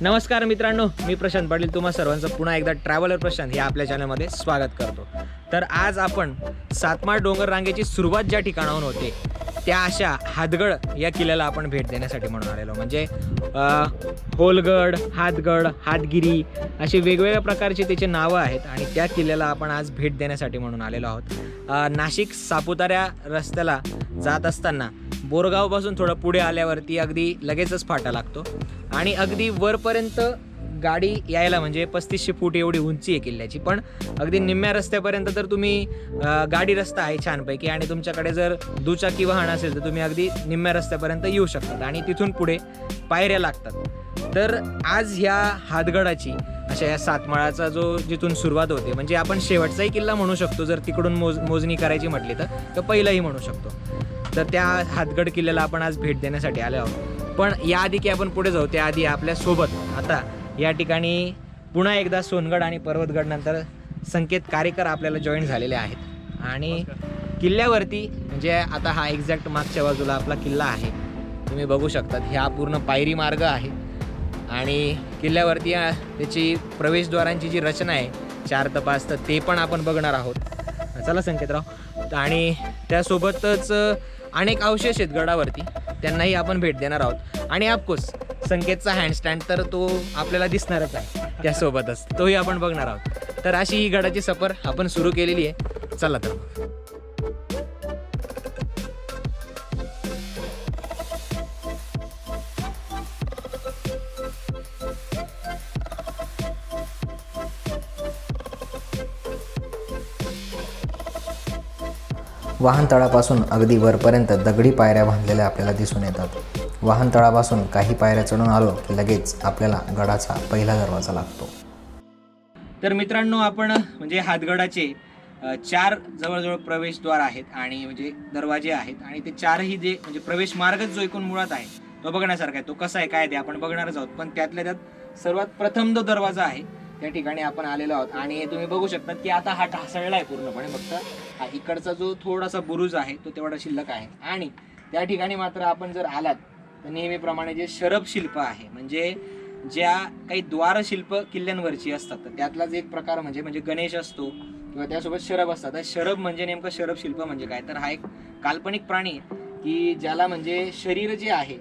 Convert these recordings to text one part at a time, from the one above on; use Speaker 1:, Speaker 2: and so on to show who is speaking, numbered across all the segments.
Speaker 1: नमस्कार मित्रांनो, मी प्रशांत पाटील तुम्हा सर्वांचं पुन्हा एकदा ट्रॅव्हलर प्रशांत हे आपल्या चॅनलमध्ये स्वागत करतो। तर आज आपण सातमाळ डोंगर रांगेची सुरुवात ज्या ठिकाणाहून होते त्या अशा हातगड या किल्ल्याला आपण भेट देण्यासाठी म्हणून आलेलो। म्हणजे होलगड, हातगड, हातगिरी असे वेगवेगळ्या प्रकारचे त्याचे नावं आहेत आणि त्या किल्ल्याला आपण आज भेट देण्यासाठी म्हणून आलेलो आहोत। नाशिक सापुतारा रस्त्याला जात असताना बोरगावपासून थोडं पुढे आल्यावरती अगदी लगेचच फाटा लागतो आणि अगदी वरपर्यंत गाडी यायला म्हणजे 3500 फूट एवढी उंची आहे किल्ल्याची। पण अगदी निम्म्या रस्त्यापर्यंत तर तुम्ही गाडी रस्ता आहे छानपैकी आणि तुमच्याकडे जर दुचाकी वाहन असेल तर तुम्ही अगदी निम्म्या रस्त्यापर्यंत येऊ शकतात आणि तिथून पुढे पायऱ्या लागतात। तर आज ह्या हातगडाची अशा या सातमाळाचा जो जिथून सुरुवात होते म्हणजे आपण शेवटचाही किल्ला म्हणू शकतो जर तिकडून मोजणी करायची म्हटली तर पहिलाही म्हणू शकतो। तर त्या हातगड किल्ल्याला आपण आज भेट देण्यासाठी आलो आहोत। पण याआधी की आपण पुढे जाऊ त्याआधी आपल्यासोबत आता या ठिकाणी पुन्हा एकदा सोनगड आणि पर्वतगड नंतर संकेत कारेकर आपल्याला जॉईन झालेले आहेत आणि किल्ल्यावरती म्हणजे आता हा एक्झॅक्ट मागच्या बाजूला आपला किल्ला आहे, तुम्ही बघू शकतात। ह्या पूर्ण पायरी मार्ग आहे आणि किल्ल्यावरती त्याची प्रवेशद्वारांची जी रचना आहे 4 ते 5 तर ते पण आपण बघणार आहोत। चला संकेतराव, आणि त्यासोबतच अनेक अवशेष आहेत गडावरती त्यांनाही आपण भेट देणार आहोत आणि ऑफकोर्स संकेतचा हँडस्टँड तर तो आपल्याला दिसणारच आहे, त्यासोबतच तोही आपण बघणार आहोत। तर अशी ही गडाची सफर आपण सुरू केलेली आहे। चला तर
Speaker 2: वाहनतळापासून अगदी वरपर्यंत दगडी पायऱ्या बांधलेल्या आपल्याला दिसून येतात। वाहनतळापासून काही पायऱ्या चढून आलो की लगेच आपल्याला गडाचा पहिला दरवाजा लागतो।
Speaker 1: तर मित्रांनो, आपण म्हणजे हातगडाचे 4 जवळजवळ प्रवेशद्वार आहेत आणि म्हणजे दरवाजे आहेत आणि ते 4ही जे म्हणजे प्रवेश मार्गच जो एकूण मुळात आहे तो बघण्यासारखा आहे। तो कसा आहे काय ते आपण बघणारच आहोत। पण त्यातल्या त्यात सर्वात प्रथम जो दरवाजा आहे त्या ठिकाणी आपण आलेलो आहोत आणि तुम्ही बघू शकता की आता हा ढासळला आहे पूर्णपणे। फक्त हा इकडचा जो थोडासा बुरुज आहे तो तेवढा शिल्लक आहे आणि त्या ठिकाणी मात्र आपण जर आलात तर नेहमीप्रमाणे जे शरभ शिल्प आहे म्हणजे ज्या काही द्वारशिल्प किल्ल्यांवरची असतात तर त्यातलाच एक प्रकार म्हणजे गणेश असतो किंवा त्यासोबत शरभ असतात। शरभ म्हणजे नेमकं शरभ शिल्प म्हणजे काय तर हा एक काल्पनिक प्राणी की ज्याला म्हणजे शरीर जे आहे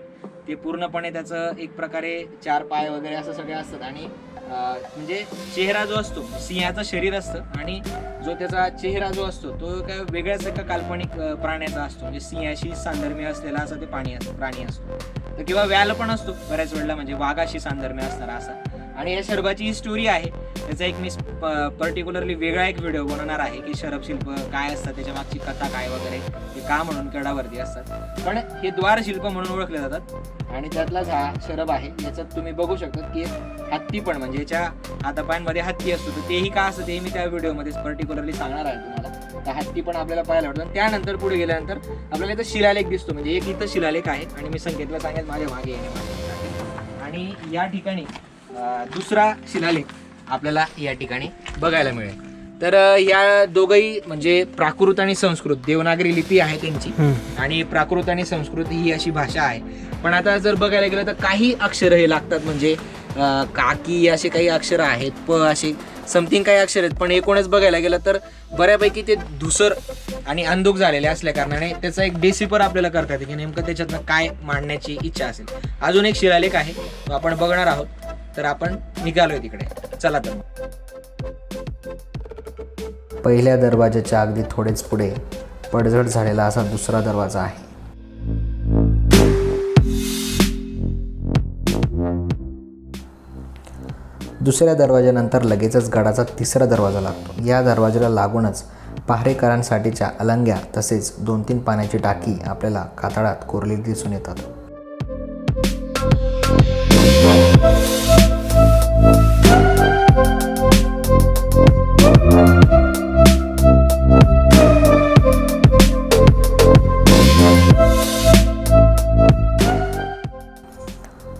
Speaker 1: ते पूर्णपणे त्याचं एक प्रकारे 4 पाय वगैरे असं सगळे असतात आणि म्हणजे चेहरा जो असतो सिंहाचं शरीर असतं आणि जो त्याचा चेहरा जो असतो तो काय वेगळ्याच एका काल्पनिक प्राण्याचा असतो म्हणजे सिंहाशी सांधर्म्य असलेला असा ते प्राणी असतो तर किंवा व्याल पण असतो बऱ्याच वेळेला म्हणजे वाघाशी सांधर्म्य असणारा असा। आणि या शरभाची ही स्टोरी आहे, त्याचा एक मी पर्टिक्युलरली वेगळा एक व्हिडिओ बनवणार आहे की शरभ शिल्प काय असतात, त्याच्या मागची कथा काय वगैरे ते का म्हणून गडावरती असतात। पण हे द्वारशिल्प म्हणून ओळखले जातात आणि त्यातलाच हा शरभ आहे। याच्यात तुम्ही बघू शकता की हत्ती पण म्हणजे याच्या हातापायांमध्ये हत्ती असतो तर तेही का असतं ते मी त्या व्हिडिओमध्ये पर्टिक्युलरली सांगणार आहे तुम्हाला। तर हत्ती पण आपल्याला पाहायला वाटतं। त्यानंतर पुढे गेल्यानंतर आपल्याला इथं शिलालेख दिसतो म्हणजे एक इथं शिलालेख आहे आणि मी संकेतला सांगेल माझ्या मागे येणे आणि या ठिकाणी दुसरा शिलालेख आपल्याला या ठिकाणी बघायला मिळेल। तर या दोघंही म्हणजे प्राकृत आणि संस्कृत देवनागरी लिपी आहे त्यांची आणि प्राकृत आणि संस्कृत ही अशी भाषा आहे। पण आता जर बघायला गेलं तर काही अक्षर हे लागतात म्हणजे काकी असे काही अक्षर आहेत, प असे समथिंग काही अक्षर आहेत। पण एकूणच बघायला गेलं तर बऱ्यापैकी ते धुसर आणि अंधुक झालेले असल्या कारणाने त्याचा एक डेसिफर आपल्याला करता येते की नेमकं त्याच्यातनं काय मांडण्याची इच्छा असेल। अजून एक शिलालेख आहे तो आपण बघणार आहोत। तर आपण निघालोय तिकडे, चला तर।
Speaker 2: पहिल्या दरवाजाच्या अगदी थोडेच पुढे पडझड झालेला असा दुसरा दरवाजा आहे। दुसऱ्या दरवाजानंतर लगेचच गडाचा तिसरा दरवाजा लागतो। या दरवाजाला लागूनच पहारेकरांसाठीच्या अलंग्या तसेच 2-3 पाण्याची टाकी आपल्याला कातळात कोरलेली दिसून येतात।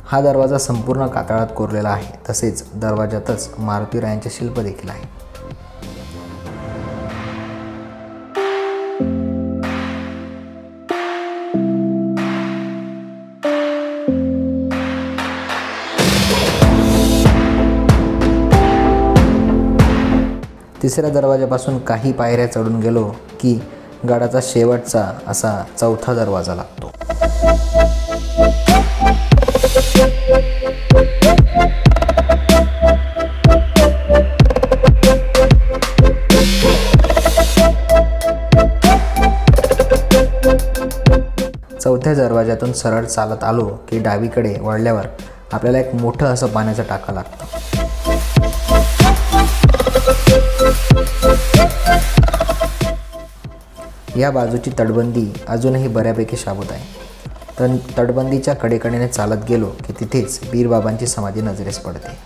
Speaker 2: हा दरवाजा संपूर्ण कातळात कोरलेला आहे तसेच दरवाजातच मारुतीरायांचे शिल्प देखील आहे। तिसऱ्या दरवाजापासून काही पायऱ्या चढून गेलो की गडाचा शेवटचा असा चौथा दरवाजा लागतो. चौथ्या दरवाजातून सरळ चालत आलो की डावीकडे वळल्यावर आपल्याला एक मोठं असं पाण्याचं टाकं लागतं. या बाजूची तटबंदी अजूनही बऱ्यापैकी शाबूत आहे. तर तटबंदीच्या कडेकडेने चालत गेलो की तिथेच बीरबाबांची समाधी नजरेस पडते.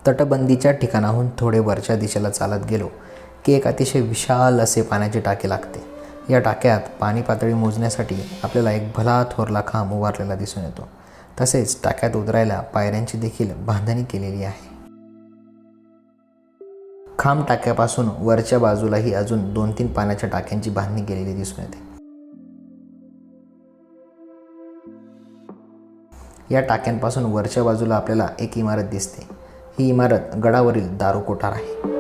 Speaker 2: तटबंदीच्या ठिकाणाहून थोडे वरच्या दिशेला चालत गेलो की एक अतिशय विशाल असे पाण्याचे टाके लागते. या टाक्यात पाणी पातळी मोजण्यासाठी आपल्याला एक भला थोरला खांब उभारलेला दिसून येतो. तसेच टाक्यात उतरायला पायऱ्यांची देखील बांधणी केलेली आहे. खांब टाक्यापासून वरच्या बाजूलाही अजून 2-3 पाण्याच्या टाक्यांची बांधणी केलेली दिसून येते. या टाक्यांपासून वरच्या बाजूला आपल्याला एक इमारत दिसते. ही इमारत गडावरील दारू कोठार आहे.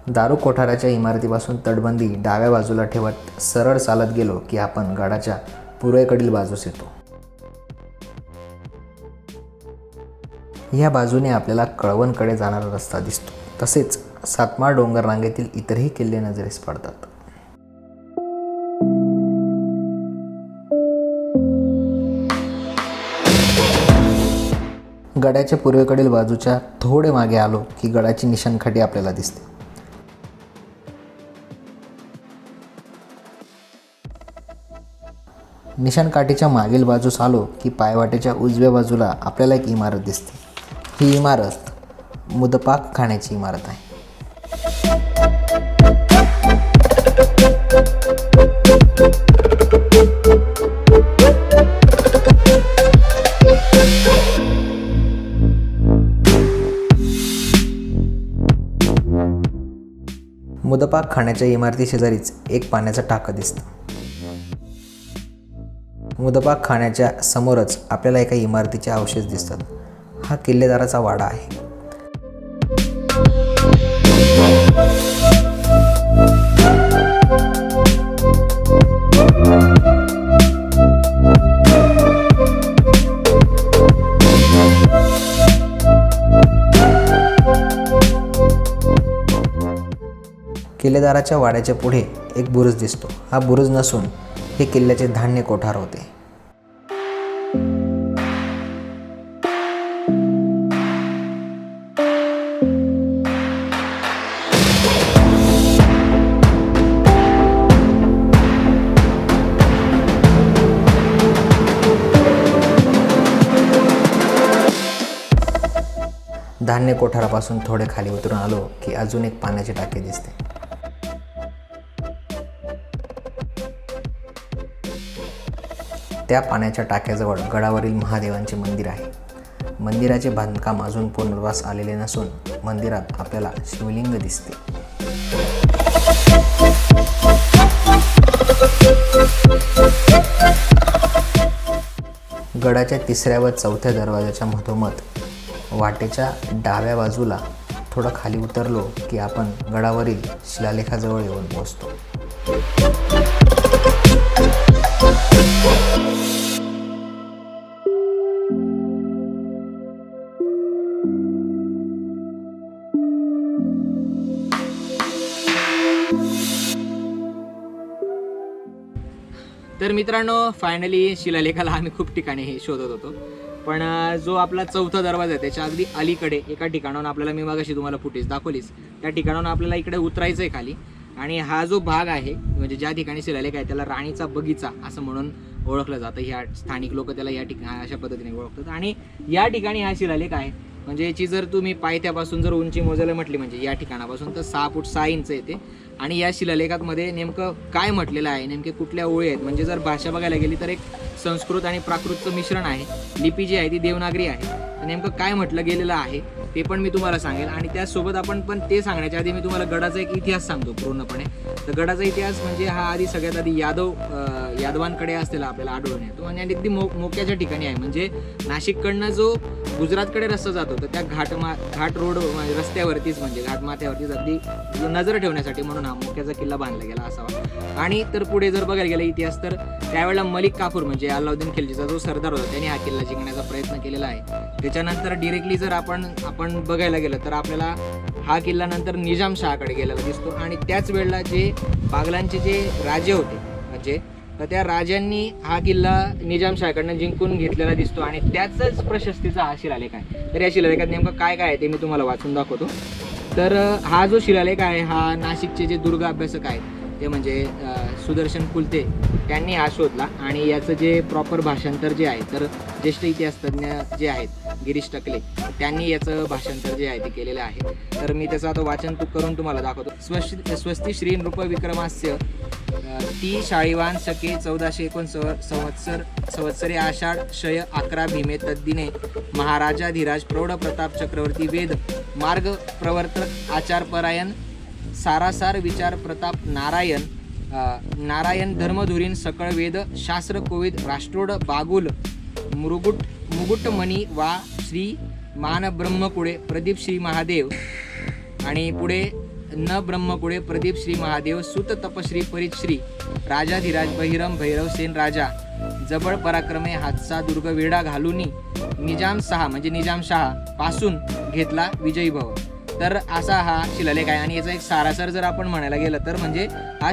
Speaker 2: दारू कोठाराच्या इमारतीपासून तटबंदी डाव्या बाजूला ठेवत सरळ चालत गेलो की आपण गडाच्या पूर्वेकडील बाजूस येतो. या बाजूने आपल्याला कळवणकडे जाणारा रस्ता दिसतो. तसेच सातमाळ डोंगर रांगेतील इतरही किल्ले नजरेस पडतात. गडाच्या पूर्वेकडील बाजूच्या थोडे मागे आलो की गडाची निशाणकाठी आपल्याला दिसते. निशाणकाठीच्या मागील बाजूस आलो की पायवाटेच्या उजव्या बाजूला आपल्याला एक इमारत दिसते. ही इमारत मुदपाक खाण्याची इमारत आहे. मुदपाक खाण्याच्या इमारती शेजारीच एक पाण्याचं टाकं दिसतं. मुदपाक खाण्याच्या समोरच आपल्याला एका इमारतीचे अवशेष दिसतात. हा किल्लेदाराचा वाडा आहे. किल्लेदाराच्या वाड्याच्या पुढे एक बुरुज दिसतो. हा बुरुज नसून हे किल्ल्याचे धान्य कोठार होते. धान्य कोठारापासून थोडे खाली उतरून आलो की अजून एक पाण्याची टाकी दिसते. त्या पाण्याच्या टाक्याजवळ गडावरील महादेवांचे मंदिर आहे. मंदिराचे बांधकाम अजून पूर्णत्वास आलेले नसून मंदिरात आपल्याला शिवलिंग दिसते. गडाच्या तिसऱ्या व चौथ्या दरवाजाच्या मधोमध वाटेच्या डाव्या बाजूला थोडं खाली उतरलो की आपण गडावरील शिलालेखाजवळ येऊन पोहोचतो.
Speaker 1: तर मित्रांनो, फायनली शिलालेखाला आम्ही खूप ठिकाणी हे शोधत होतो, पण जो आपला चौथा दरवाजा आहे त्याच्या अगदी अलीकडे एका ठिकाणाहून आपल्याला, मी मगाशी तुम्हाला फुटेज दाखवलीच, त्या ठिकाणाहून आपल्याला इकडे उतरायचं आहे खाली. आणि हा जो भाग आहे म्हणजे ज्या ठिकाणी शिलालेख आहे त्याला राणीचा बगीचा असं म्हणून ओळखलं जातं. ह्या स्थानिक लोक त्याला या ठिकाणी अशा पद्धतीने ओळखतात. आणि या ठिकाणी हा शिलालेख आहे म्हणजे याची जर तुम्ही पायथ्यापासून जर उंची मोजायला म्हटली म्हणजे या ठिकाणापासून तर 6 फूट 6 इंच येते. आणि या शिलालेखामध्ये नेमकं काय म्हटलेलं आहे, नेमके कुठल्या ओळी आहेत, म्हणजे जर भाषा बघायला गेली तर एक संस्कृत आणि प्राकृतचं मिश्रण आहे. लिपी जी आहे ती देवनागरी आहे. तर नेमकं काय म्हटलं गेलेलं आहे ते पण मी तुम्हाला सांगेल. आणि त्याचसोबत आपण पण ते सांगण्याच्या आधी मी तुम्हाला गडाचा एक इतिहास सांगतो पूर्णपणे. तर गडाचा इतिहास म्हणजे हा आधी सगळ्यात आधी यादवांकडे असलेला आपल्याला आढळून येतो. आणि अगदी मोक्याच्या ठिकाणी आहे. म्हणजे नाशिककडनं जो गुजरातकडे रस्ता जातो तर त्या घाट रोड रस्त्यावरतीच म्हणजे घाटमाथ्यावरतीच अगदी नजर ठेवण्यासाठी म्हणून हा मोक्याचा किल्ला बांधला गेला असावा. आणि तर पुढे जर बघायला गेला इतिहास तर त्यावेळेला मलिक काफूर म्हणजे अल्लाउद्दीन खिलजीचा जो सरदार होता त्याने हा किल्ला जिंकण्याचा प्रयत्न केलेला आहे. त्याच्यानंतर डिरेक्टली जर आपण बघायला गेलं तर आपल्याला हा किल्ला नंतर निजामशहाकडे गेलेला दिसतो. आणि त्याच वेळेला जे बागलांचे जे राजे होते म्हणजे तर त्या राजांनी हा किल्ला निजामशहाकडनं जिंकून घेतलेला दिसतो. आणि त्याच प्रशस्तीचा हा शिलालेख आहे. तर या शिलालेखात नेमकं काय काय आहे ते मी तुम्हाला वाचून दाखवतो. तर हा जो शिलालेख आहे हा नाशिकचे जे दुर्ग अभ्यासक आहेत ते म्हणजे सुदर्शन कुलते त्यांनी हा शोधला. आणि याचं जे प्रॉपर भाषांतर जे आहे तर ज्येष्ठ इतिहासतज्ञ जे आहेत गिरीश टकले त्यांनी याचं भाषांतर जे आहे ते केलेलं आहे. तर मी त्याचं आता वाचन करून तुम्हाला दाखवतो. स्वस्ती श्री नृप विक्रमास्य ती शाळीवान शके 1469 संवत्सरे आषाढ शय 11 भीमे तद्दिने महाराजाधिराज प्रौढ प्रताप चक्रवर्ती वेद मार्ग प्रवर्तक आचारपरायण सारासार विचार प्रताप नारायण धर्मधुरीन सकळ वेद शास्त्र कोविद राष्ट्रोड बागुल मुगुटमणी वा श्री मान ब्रह्मकुळे प्रदीप श्री महादेव आणि पुढे न ब्रह्मकुळे प्रदीप श्री महादेव सुत तपश्री परिश्री राजाधिराज बहिरम भैरव सेन राजा जबळ पराक्रमे हातचा दुर्ग वेढा घालुनी निजामशहा म्हणजे निजामशहा पासून घेतला विजयी भव. तर असा हा शिलालेख आहे. आणि याचा एक सारासार जर आपण म्हणायला गेलं तर म्हणजे हा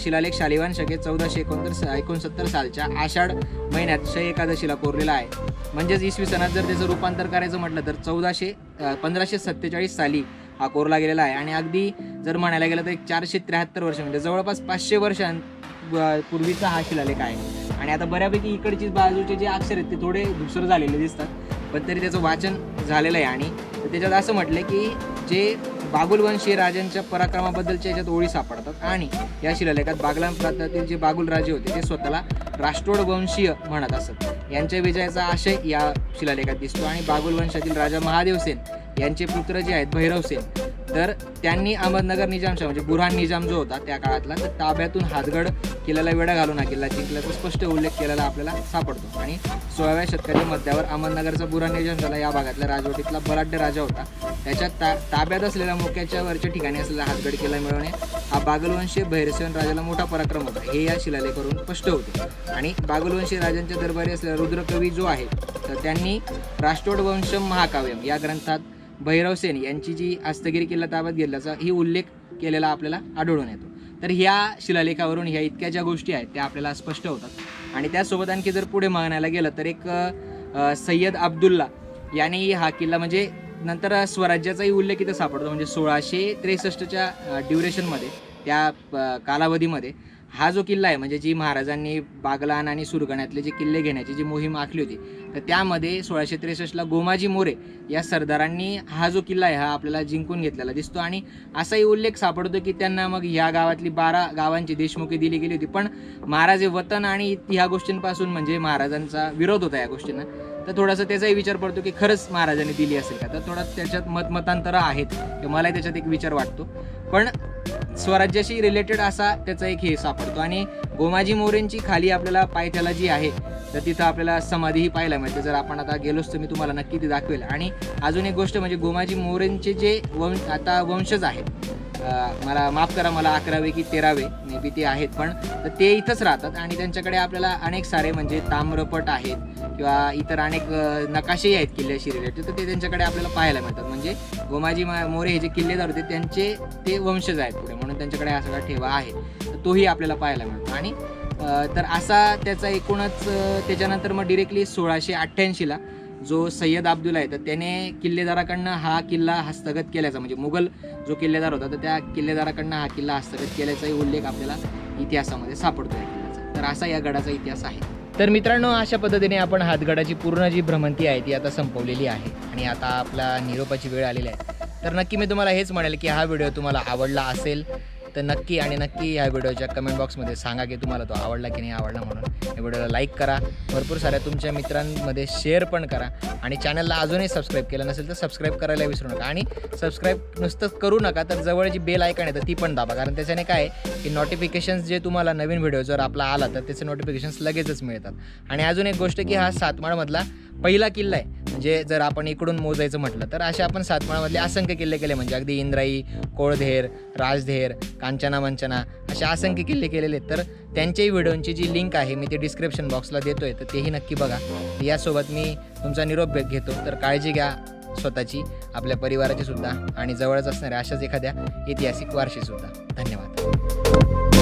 Speaker 1: शिलालेख शालिवाहन शके 1469 सालच्या आषाढ महिन्यात शय एकादशीला कोरलेला आहे. म्हणजेच इसवी सणात जर त्याचं रूपांतर करायचं म्हटलं तर 1547 साली हा कोरला गेलेला आहे. आणि अगदी जर म्हणायला गेलं तर एक 473 वर्ष म्हणजे जवळपास 500 वर्षांपूर्वीचा हा शिलालेख आहे. आणि आता बऱ्यापैकी इकडची बाजूचे जे अक्षर आहेत ते थोडे धुसर झालेले दिसतात पण तरी त्याचं वाचन झालेलं आहे. आणि त्याच्यात असं म्हटलं की जे बागुलवंशीय राजांच्या पराक्रमाबद्दलच्या याच्यात ओळी सापडतात. आणि या शिलालेखात बागलान प्रांतातील जे बागुल राजे होते ते स्वतःला राष्ट्रोड वंशीय म्हणत असत. यांच्या विजयाचा आशय या शिलालेखात दिसतो. आणि बागुल वंशातील राजा महादेवसेन यांचे पुत्र जे आहेत भैरवसेन तर त्यांनी अहमदनगर निजामशाह म्हणजे बुरहान निजाम जो होता त्या काळातला तर ताब्यातून हातगड किल्ल्याला वेढा घालून हा किल्ला जिंकल्याचा स्पष्ट उल्लेख केलेला आपल्याला सापडतो. आणि 16व्या शतकाच्या मध्यावर अहमदनगरचा बुरहान निजामशाह या भागातल्या राजवटीतला बलाढ्य राजा होता. त्याच्या ताब्यात असलेल्या मोक्याच्या वरच्या ठिकाणी असलेला हातगड किल्ला मिळवणे हा बागलवंशीय भैरवसेन राजाला मोठा पराक्रम होता हे या शिलालेखावरून स्पष्ट होते. आणि बागलवंशीय राजांच्या दरबारी असलेला रुद्रकवी जो आहे तर त्यांनी राष्ट्रोड वंशम महाकाव्यम या ग्रंथात भैरवसेन यांची जी हस्तगिरी किल्ला ताब्यात घेतल्याचा ही उल्लेख केलेला आपल्याला आढळून येतो. तर ह्या शिलालेखावरून ह्या इतक्या ज्या गोष्टी आहेत त्या आपल्याला स्पष्ट होतात. आणि त्यासोबत आणखी जर पुढे म्हणायला गेलं तर एक सय्यद अब्दुल्ला यांनी हा किल्ला म्हणजे नंतर स्वराज्याचाही उल्लेख इथं सापडतो. म्हणजे 1663च्या ड्युरेशनमध्ये त्या कालावधीमध्ये हा जो किल्ला आहे म्हणजे जी महाराजांनी बागलान आणि सुरगण्यातले जे किल्ले घेण्याची जी मोहीम आखली होती तर त्यामध्ये 1663ला गोमाजी मोरे या सरदारांनी हा जो किल्ला आहे हा आपल्याला जिंकून घेतलेला दिसतो. आणि असाही उल्लेख सापडतो की त्यांना मग ह्या गावातली 12 गावांची देशमुखी दिली गेली होती. पण महाराज वतन आणि ह्या गोष्टींपासून म्हणजे महाराजांचा विरोध होता या गोष्टींना तर थोडासा त्याचाही विचार पडतो की खरंच महाराजांनी दिली असेल का. तर थोडा त्याच्यात मतांतरं आहेत मलाही त्याच्यात एक विचार वाटतो. पण स्वराज्याशी रिलेटेड असा त्याचा एक हे सापडतो. आणि गोमाजी मोरेंची खाली आपल्याला पायथ्याला जी आहे तर तिथं आपल्याला समाधीही पाहायला मिळते. जर आपण आता गेलोच तर मी तुम्हाला नक्की ती दाखवेल. आणि अजून एक गोष्ट म्हणजे गोमाजी मोरेंचे जे आता वंशज आहेत मला माफ करा मला 11वे की 13वे मे बी ते आहेत पण तर ते इथंच राहतात. आणि त्यांच्याकडे आपल्याला अनेक सारे म्हणजे ताम्रपट आहेत किंवा इतर अनेक नकाशेही आहेत किल्ल्याशी रिलेटेड तर ते त्यांच्याकडे आपल्याला पाहायला मिळतात. म्हणजे गोमाजी मोरे हे जे किल्लेदार होते त्यांचे ते वंशज आहेत पुढे म्हणून त्यांच्याकडे हा सगळा ठेवा आहे तर तोही आपल्याला पाहायला मिळतो. आणि तर असा त्याचा एकूणच त्याच्यानंतर मग डिरेक्टली 1688ला जो सय्यद अब्दुल्ला आहे तर त्याने किल्लेदाराकडनं हा किल्ला हस्तगत केल्याचा, म्हणजे मुघल जो किल्लेदार होता तर त्या किल्लेदाराकडनं हा किल्ला हस्तगत केल्याचाही उल्लेख आपल्याला इतिहासामध्ये सापडतो या किल्ल्याचा. तर असा या गडाचा इतिहास आहे. तर मित्रांनो, अशा पद्धतीने आपण हातगडाची पूर्ण जी भ्रमंती आहे ती आता संपवलेली आहे आणि आता आपला निरोपाची वेळ आलेली आहे. तर नक्की मी तुम्हाला हेच म्हणेल की हा व्हिडिओ तुम्हाला आवडला असेल तर नक्की आणि नक्की ह्या व्हिडिओच्या कमेंट बॉक्समध्ये सांगा की तुम्हाला तो आवडला की नाही आवडला म्हणून. या व्हिडिओला लाईक करा, भरपूर साऱ्या तुमच्या मित्रांमध्ये शेअर पण करा आणि चॅनलला अजूनही सबस्क्राईब केलं नसेल तर सबस्क्राईब करायला विसरू नका. आणि सबस्क्राईब नुसतंच करू नका तर जवळ जी बेल आयकॉन आहे तर ती पण दाबा, कारण त्याच्याने काय आहे की नोटिफिकेशन्स जे तुम्हाला नवीन व्हिडिओ जर आपला आला तर त्याचे नोटिफिकेशन्स लगेचच मिळतात. आणि अजून एक गोष्ट की हा सातमाळमधला पहिला किल्ला आहे, म्हणजे जर आपण इकडून मोजायचं म्हटलं तर असे आपण सातमाळमधले असंख्य किल्ले केले, म्हणजे अगदी इंद्राई, कोळधेर, राजधेर, कांचना मंचना असे असंख्य किल्ले केलेले आहेत. तर त्यांच्याही व्हिडिओंची जी लिंक आहे मी ते डिस्क्रिप्शन बॉक्सला देतोय, तर तेही नक्की बघा. यासोबत मी तुमचा निरोप घेतो. तर काळजी घ्या स्वतःची, आपल्या परिवाराची सुद्धा आणि जवळच असणाऱ्या अशाच एखाद्या ऐतिहासिक वारशीसुद्धा. धन्यवाद.